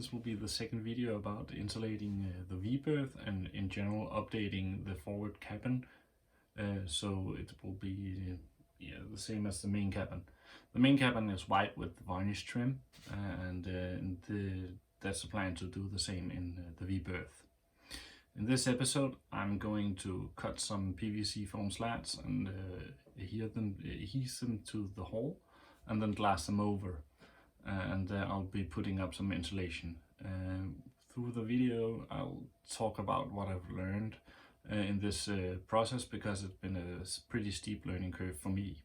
this will be the second video about insulating the V-berth and in general updating the forward cabin. So it will be the same as the main cabin. The main cabin is white with varnish trim, that's the plan to do the same in the V-berth. In this episode I'm going to cut some PVC foam slats and adhere them to the hull and then glass them over. And I'll be putting up some insulation. Through the video I'll talk about what I've learned in this process, because it's been a pretty steep learning curve for me.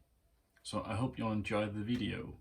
So I hope you'll enjoy the video.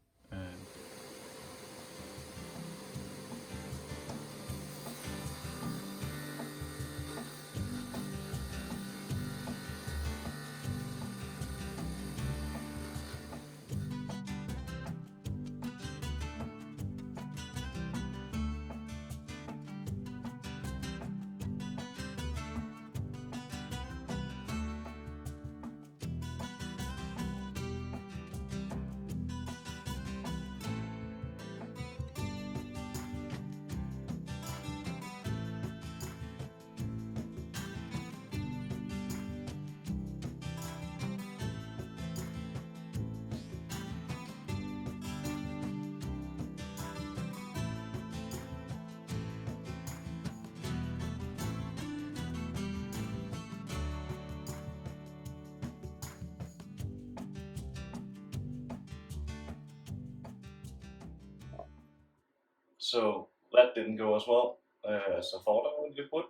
So that didn't go as well as I thought it would.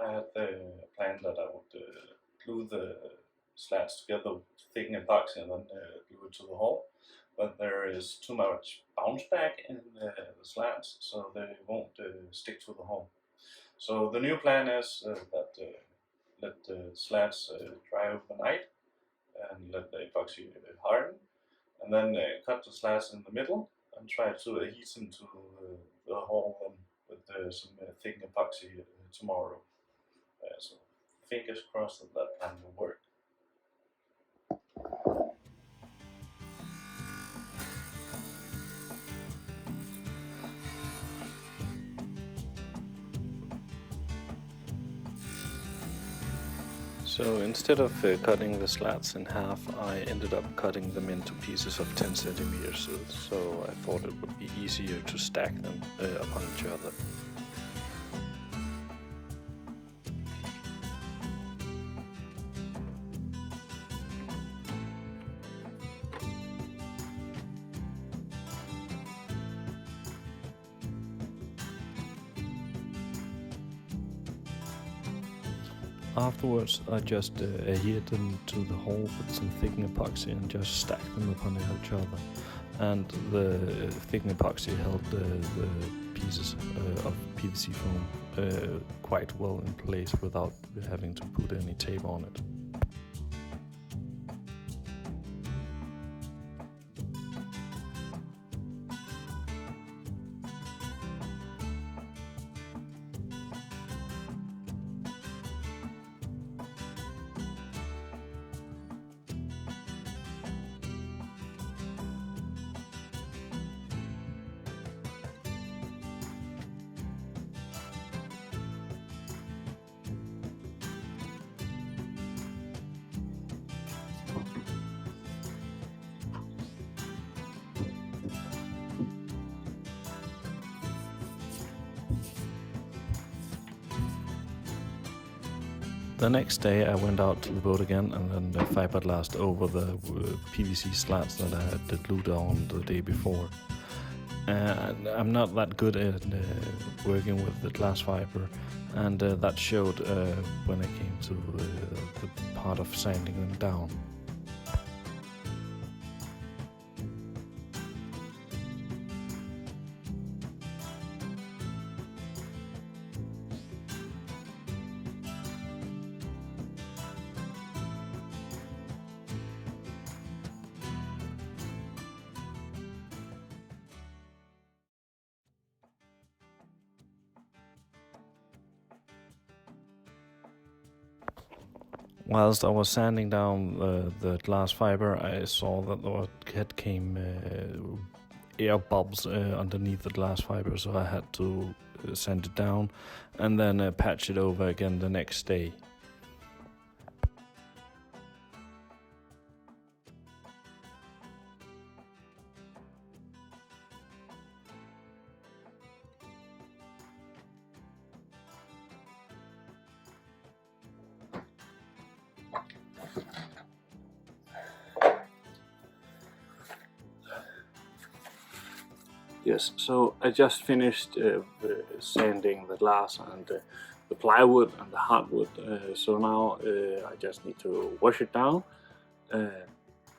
I had planned that I would glue the slats together with thick epoxy and then glue it to the hull. But there is too much bounce back in the slats, so they won't stick to the hull. So the new plan is that let the slats dry overnight and let the epoxy harden, and then cut the slats in the middle and try to adhere them to the hull with some thick epoxy tomorrow. So fingers crossed that plan will work. So instead of cutting the slats in half, I ended up cutting them into pieces of 10 centimeters, so I thought it would be easier to stack them upon each other. Afterwards, I just adhered them to the hull with some thick epoxy and just stacked them upon each other. And the thick epoxy held the pieces of PVC foam quite well in place without having to put any tape on it. The next day I went out to the boat again and then fiberglassed over the PVC slats that I had glued on the day before. I'm not that good at working with the glass fiber, and that showed when I came to the part of sanding them down. Whilst I was sanding down the glass fiber, I saw that there came air bubbles underneath the glass fiber, so I had to sand it down, and then patch it over again the next day. Yes, so I just finished sanding the glass and the plywood and the hardwood. So now I just need to wash it down,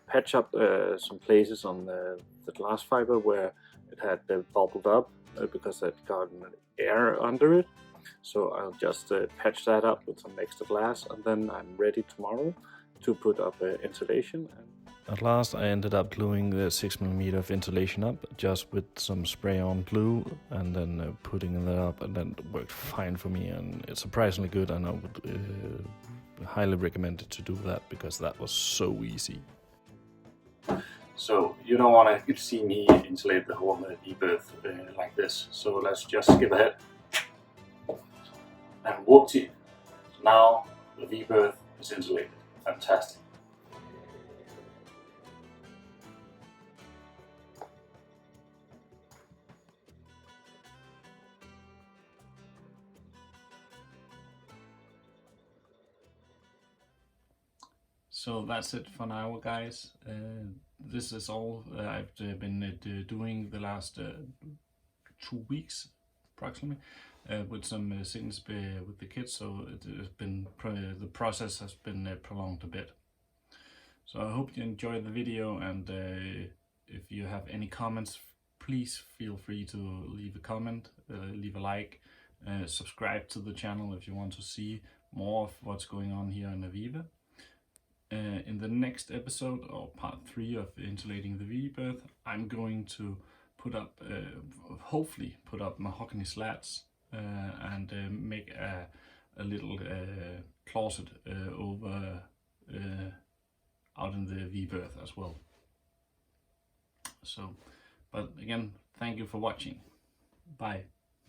patch up some places on the glass fiber where it had bubbled up because it got air under it. So I'll just patch that up with some extra glass, and then I'm ready tomorrow to put up insulation. At last I ended up gluing the 6mm of insulation up just with some spray-on glue, and then putting that up, and then it worked fine for me, and it's surprisingly good, and I would highly recommend it to do that because that was so easy. So you don't want to see me insulate the whole V-berth like this, so let's just skip ahead. And whoopsie, now the V-berth is insulated. Fantastic. So that's it for now, guys. This is all I've been doing the last 2 weeks approximately, with some sickness with the kids, so it has been the process has been prolonged a bit. So I hope you enjoyed the video, and if you have any comments, please feel free to leave a comment, leave a like, subscribe to the channel if you want to see more of what's going on here in Aviva. In the next episode, or part 3 of insulating the V-berth, I'm going to put up, hopefully put up mahogany slats and make a little closet over out in the V-berth as well. So, but again, thank you for watching. Bye.